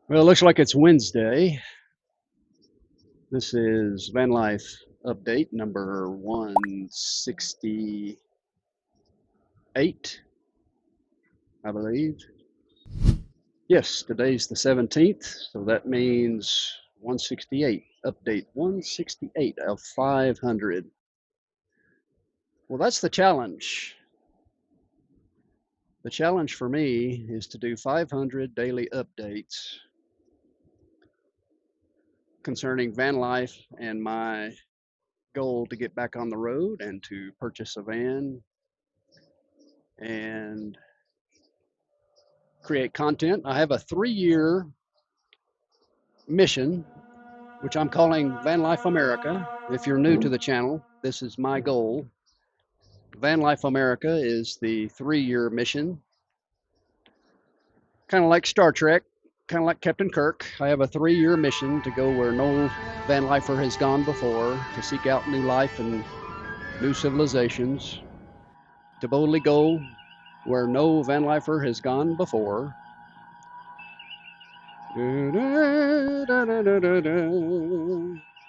Well, it looks like it's Wednesday. This is Van Life update number 168, I believe. Yes, today's the 17th, so that means 168, update 168 of 500. Well, that's the challenge. The challenge for me is to do 500 daily updates concerning van life and my goal to get back on the road and to purchase a van and create content. I have a 3-year mission, which I'm calling Van Life America. If you're new to the channel, this is my goal. Van Life America is the 3-year mission, kind of like Star Trek, kind of like Captain Kirk. I have a 3-year mission to go where no van lifer has gone before, to seek out new life and new civilizations, to boldly go where no van lifer has gone before.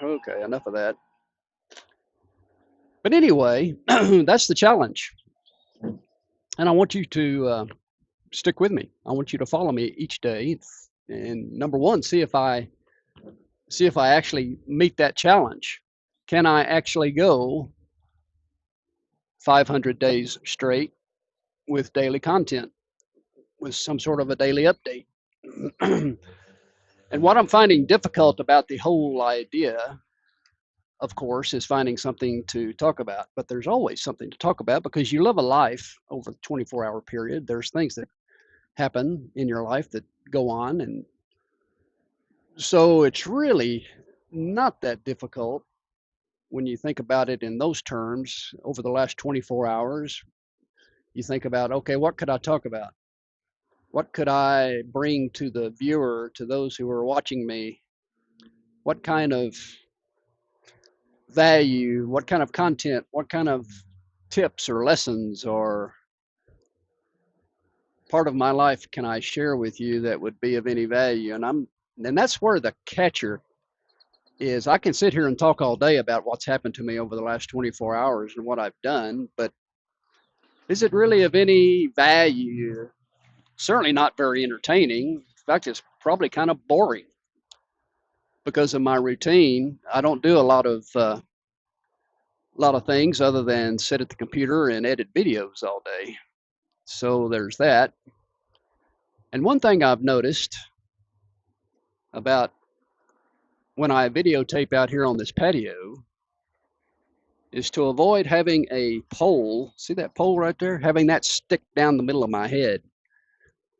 Okay, enough of that. But anyway, that's the challenge. And I want you to stick with me. I want you to follow me each day. And number one, see if I actually meet that challenge. Can I actually go 500 days straight with daily content, with some sort of a daily update? And what I'm finding difficult about the whole idea, of course, is finding something to talk about. But there's always something to talk about because you live a life over a 24-hour period. There's things that happen in your life that go on. And so it's really not that difficult when you think about it in those terms. Over the last 24 hours, you think about, okay, what could I talk about? What could I bring to the viewer, to those who are watching me? What kind of value, what kind of content, what kind of tips or lessons or part of my life can I share with you that would be of any value? And that's where the catcher is. I can sit here and talk all day about what's happened to me over the last 24 hours and what I've done, but is it really of any value? Certainly not very entertaining. In fact, it's probably kind of boring because of my routine. I don't do a lot of things other than sit at the computer and edit videos all day. So there's that. And one thing I've noticed about when I videotape out here on this patio is to avoid having a pole. See that pole right there? Having that stick down the middle of my head.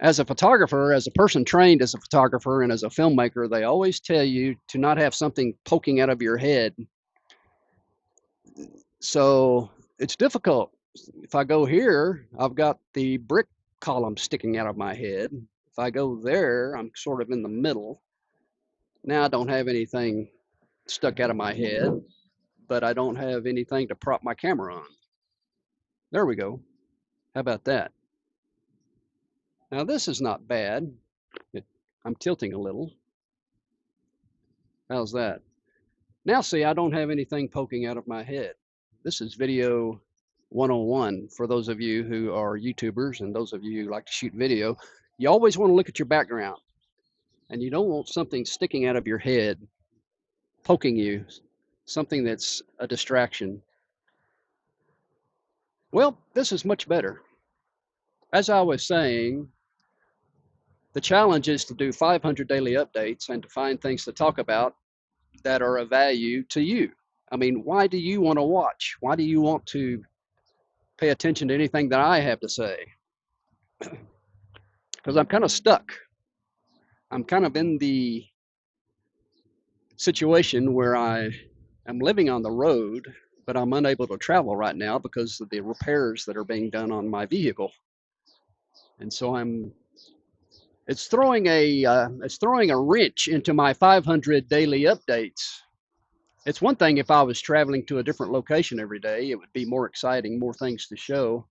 As a photographer, as a person trained as a photographer and as a filmmaker, they always tell you to not have something poking out of your head. So it's difficult. If I go here, I've got the brick column sticking out of my head. If I go there, I'm sort of in the middle. Now I don't have anything stuck out of my head, but I don't have anything to prop my camera on. There we go. How about that? Now this is not bad. I'm tilting a little. How's that? Now see, I don't have anything poking out of my head. This is video 101 for those of you who are YouTubers and those of you who like to shoot video. You always want to look at your background, and you don't want something sticking out of your head, poking you, something that's a distraction. Well, this is much better. As I was saying, the challenge is to do 500 daily updates and to find things to talk about that are of value to you. I mean, why do you want to watch? Why do you want to pay attention to anything that I have to say? Because I'm kind of stuck. I'm kind of in the situation where I am living on the road, but I'm unable to travel right now because of the repairs that are being done on my vehicle. And so it's throwing a wrench into my 500 daily updates. It's one thing if I was traveling to a different location every day, it would be more exciting, more things to show.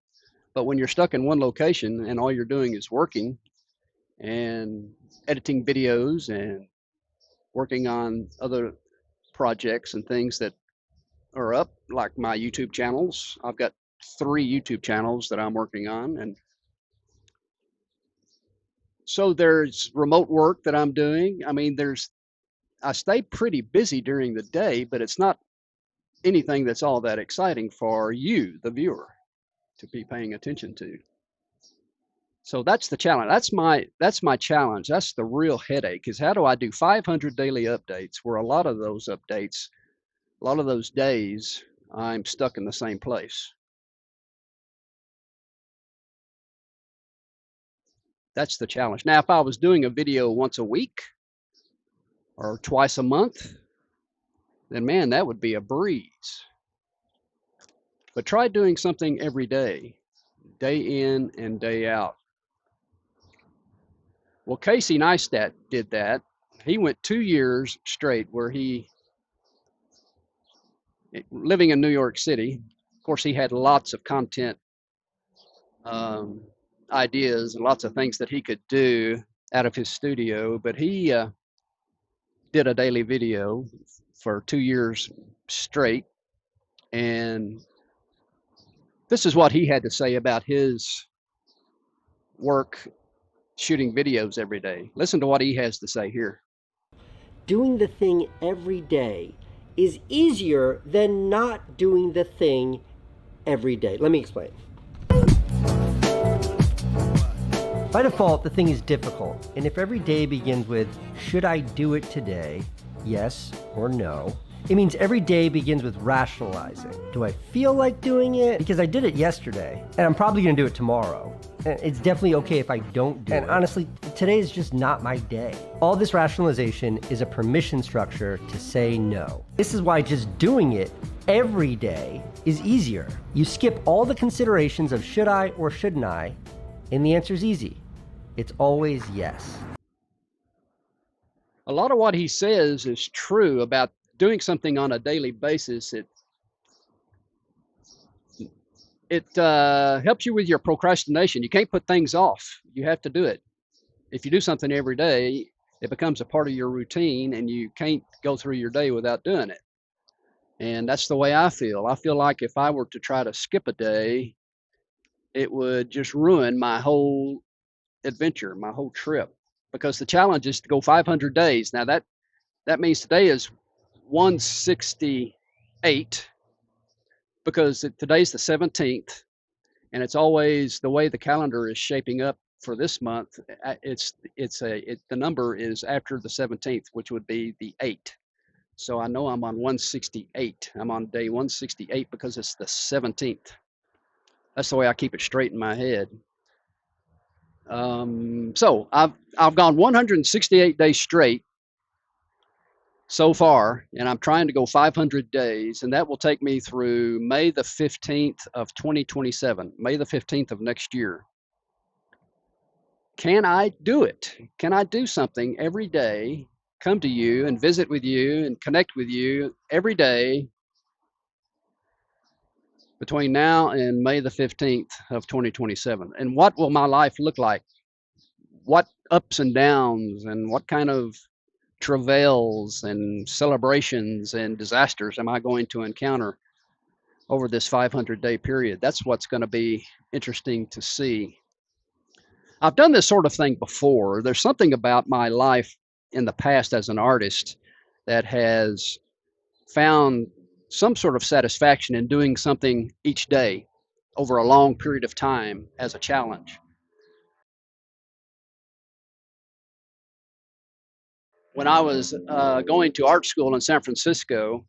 But when you're stuck in one location and all you're doing is working, and editing videos and working on other projects and things that are up, like my YouTube channels. I've got 3 YouTube channels that I'm working on. And so there's remote work that I'm doing. I mean, I stay pretty busy during the day, but it's not anything that's all that exciting for you, the viewer, to be paying attention to. So that's the challenge. That's my challenge. That's the real headache, is how do I do 500 daily updates where a lot of those updates, a lot of those days, I'm stuck in the same place. That's the challenge. Now, if I was doing a video once a week or twice a month, then man, that would be a breeze. But try doing something every day in and day out. Well, Casey Neistat did that. He went 2 years straight where living in New York City. Of course, he had lots of content um, ideas and lots of things that he could do out of his studio, but he did a daily video for 2 years straight. And this is what he had to say about his work shooting videos every day. Listen to what he has to say here. Doing the thing every day is easier than not doing the thing every day. Let me explain. By default, the thing is difficult. And if every day begins with, should I do it today? Yes or no. It means every day begins with rationalizing. Do I feel like doing it? Because I did it yesterday, and I'm probably gonna do it tomorrow. And it's definitely okay if I don't do it. And honestly, today is just not my day. All this rationalization is a permission structure to say no. This is why just doing it every day is easier. You skip all the considerations of should I or shouldn't I, and the answer is easy. It's always yes. A lot of what he says is true about doing something on a daily basis. It helps you with your procrastination. You can't put things off. You have to do it. If you do something every day, it becomes a part of your routine, and you can't go through your day without doing it. And that's the way I feel. I feel like if I were to try to skip a day, it would just ruin my whole adventure, my whole trip, because the challenge is to go 500 days. Now that means today is 168, because today's the 17th, and it's always the way the calendar is shaping up for this month. The number is after the 17th, which would be the 8. So I know I'm on 168. I'm on day 168 because it's the 17th. That's the way I keep it straight in my head. So I've gone 168 days straight so far, and I'm trying to go 500 days, and that will take me through May the 15th of 2027, May the 15th of next year. Can I do it? Can I do something every day, come to you and visit with you and connect with you every day between now and May the 15th of 2027? And what will my life look like? What ups and downs and what kind of travails and celebrations and disasters am I going to encounter over this 500-day period? That's what's going to be interesting to see. I've done this sort of thing before. There's something about my life in the past as an artist that has found some sort of satisfaction in doing something each day over a long period of time as a challenge. When I was going to art school in San Francisco,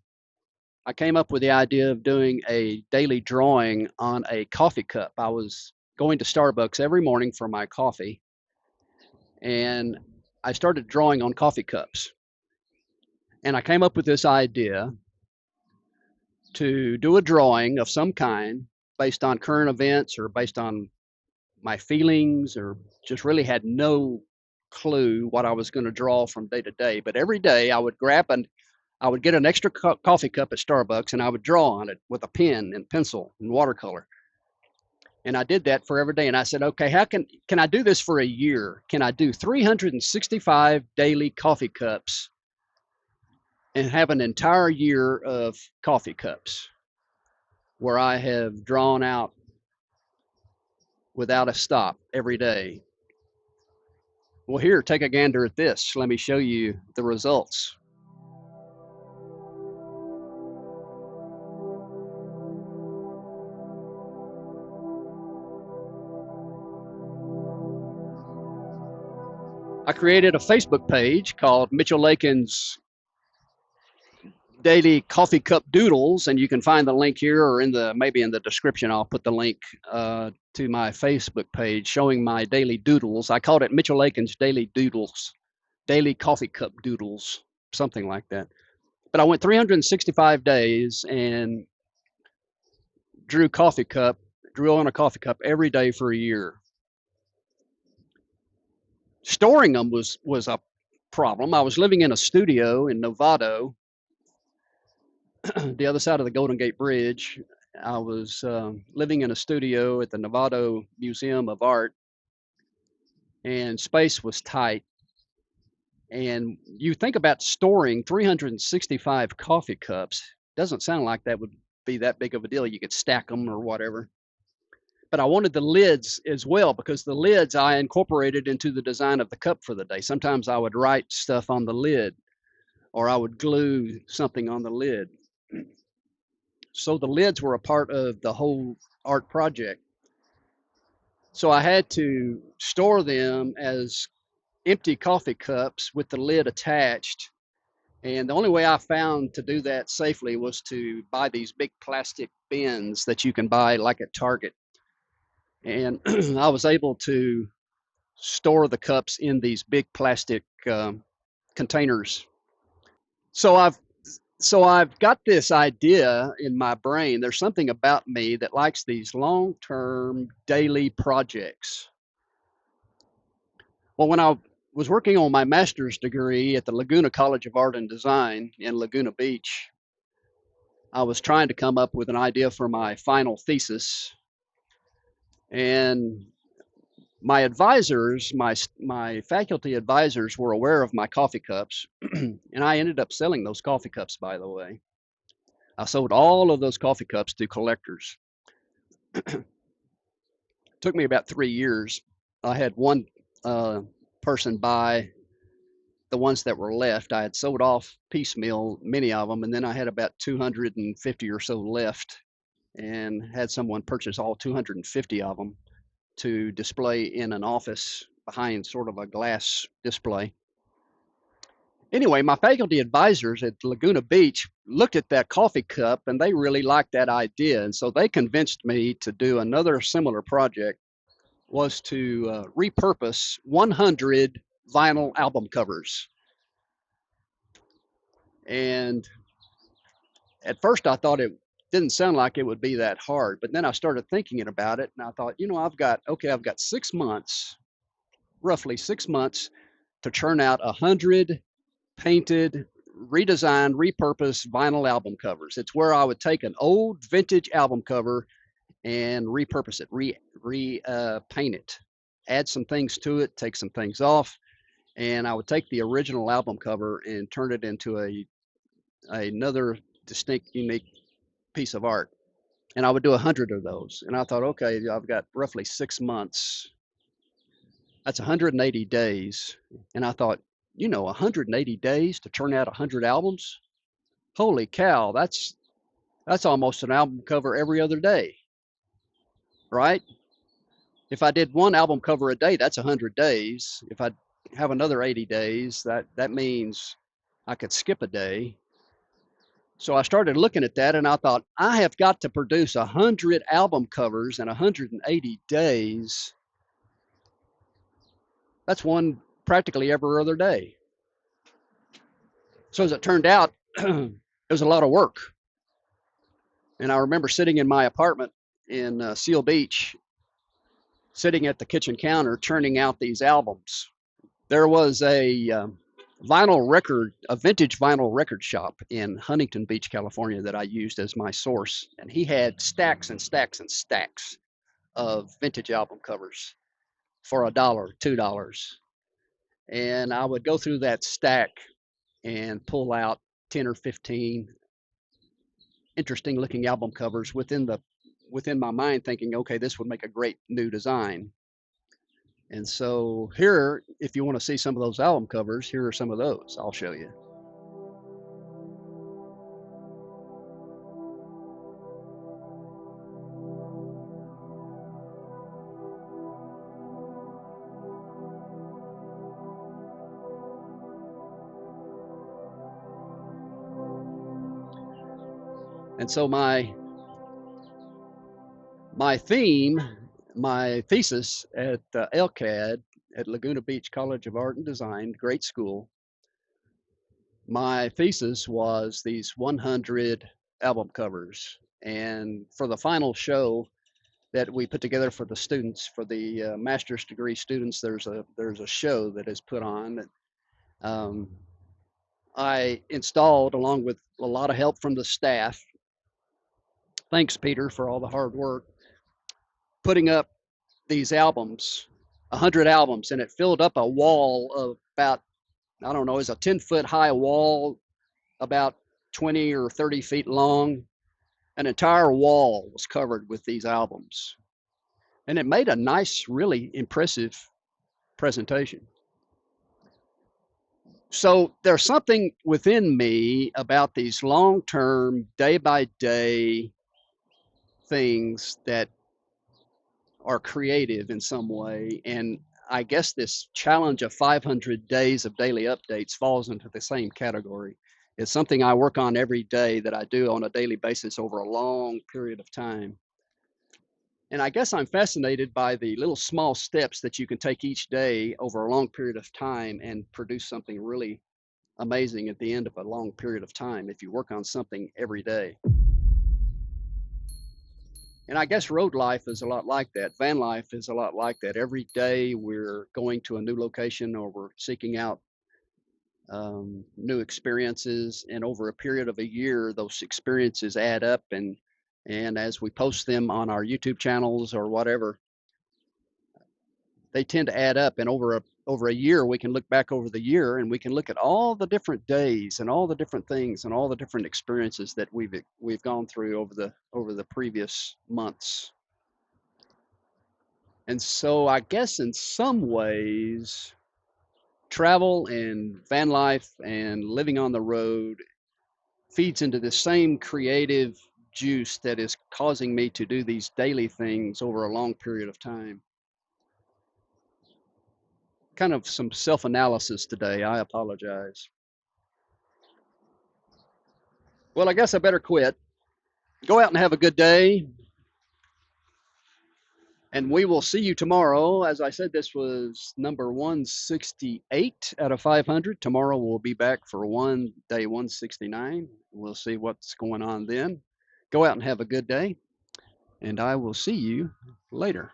I came up with the idea of doing a daily drawing on a coffee cup. I was going to Starbucks every morning for my coffee, and I started drawing on coffee cups. And I came up with this idea to do a drawing of some kind based on current events or based on my feelings, or just really had no clue what I was going to draw from day to day. But every day I would get an extra coffee cup at Starbucks, and I would draw on it with a pen and pencil and watercolor. And I did that for every day. And I said, okay, how can I do this for a year? Can I do 365 daily coffee cups and have an entire year of coffee cups where I have drawn out without a stop every day? Well, here, take a gander at this. Let me show you the results. I created a Facebook page called Mitchell Lakin's Daily Coffee Cup Doodles, and you can find the link here, or maybe in the description. I'll put the link to my Facebook page showing my daily doodles. I called it Mitchell Lakin's Daily Doodles, Daily Coffee Cup Doodles, something like that. But I went 365 days and drew on a coffee cup every day for a year. Storing them was a problem. I was living in a studio in Novato, the other side of the Golden Gate Bridge. I was living in a studio at the Novato Museum of Art, and space was tight. And you think about storing 365 coffee cups, doesn't sound like that would be that big of a deal. You could stack them or whatever. But I wanted the lids as well, because the lids I incorporated into the design of the cup for the day. Sometimes I would write stuff on the lid, or I would glue something on the lid. So the lids were a part of the whole art project. So I had to store them as empty coffee cups with the lid attached. And the only way I found to do that safely was to buy these big plastic bins that you can buy like at Target. And I was able to store the cups in these big plastic containers. So I've got this idea in my brain. There's something about me that likes these long-term daily projects. Well, when I was working on my master's degree at the Laguna College of Art and Design in Laguna Beach, I was trying to come up with an idea for my final thesis. And my advisors, my faculty advisors, were aware of my coffee cups, and I ended up selling those coffee cups, by the way. I sold all of those coffee cups to collectors. Took me about 3 years. I had one person buy the ones that were left. I had sold off piecemeal many of them, and then I had about 250 or so left, and had someone purchase all 250 of them to display in an office behind sort of a glass display. Anyway, my faculty advisors at Laguna Beach looked at that coffee cup, and they really liked that idea. And so they convinced me to do another similar project, was to repurpose 100 vinyl album covers. And at first I thought it didn't sound like it would be that hard, but then I started thinking about it, and I thought, I've got 6 months, roughly 6 months, to churn out 100 painted, redesigned, repurposed vinyl album covers. It's where I would take an old vintage album cover and repurpose it, paint it, add some things to it, take some things off, and I would take the original album cover and turn it into another distinct, unique piece of art. And I would do 100 of those. And I thought, okay, I've got roughly 6 months. That's 180 days. And I thought, 180 days to turn out 100 albums? Holy cow, that's almost an album cover every other day, right? If I did one album cover a day, that's 100 days. If I have another 80 days, that means I could skip a day. So I started looking at that, and I thought, I have got to produce 100 album covers in 180 days. That's one practically every other day. So as it turned out, it was a lot of work. And I remember sitting in my apartment in Seal Beach, sitting at the kitchen counter, churning out these albums. There was a vintage vinyl record shop in Huntington Beach, California, that I used as my source. And he had stacks and stacks and stacks of vintage album covers for $1, $2. And I would go through that stack and pull out 10 or 15 interesting looking album covers within my mind, thinking, okay, this would make a great new design. And so here, if you want to see some of those album covers, here are some of those. I'll show you. And so my theme, my thesis at LCAD at Laguna Beach College of Art and Design, great school, my thesis was these 100 album covers. And for the final show that we put together for the students, for the master's degree students, there's a show that is put on that I installed, along with a lot of help from the staff. Thanks, Peter, for all the hard work, putting up these albums, 100 albums, and it filled up a wall of about, I don't know, it's a 10-foot high wall, about 20 or 30 feet long. An entire wall was covered with these albums. And it made a nice, really impressive presentation. So there's something within me about these long-term, day-by-day things that are creative in some way. And I guess this challenge of 500 days of daily updates falls into the same category. It's something I work on every day, that I do on a daily basis over a long period of time. And I guess I'm fascinated by the little small steps that you can take each day over a long period of time and produce something really amazing at the end of a long period of time if you work on something every day. And I guess road life is a lot like that. Van life is a lot like that. Every day we're going to a new location, or we're seeking out new experiences. And over a period of a year, those experiences add up. And as we post them on our YouTube channels or whatever, they tend to add up. And over a year, we can look back over the year, and we can look at all the different days and all the different things and all the different experiences that we've gone through over the previous months. And so I guess in some ways, travel and van life and living on the road feeds into the same creative juice that is causing me to do these daily things over a long period of time. Kind of some self-analysis today. I apologize. Well, I guess I better quit. Go out and have a good day. And we will see you tomorrow. As I said, this was number 168 out of 500. Tomorrow we'll be back for day 169. We'll see what's going on then. Go out and have a good day. And I will see you later.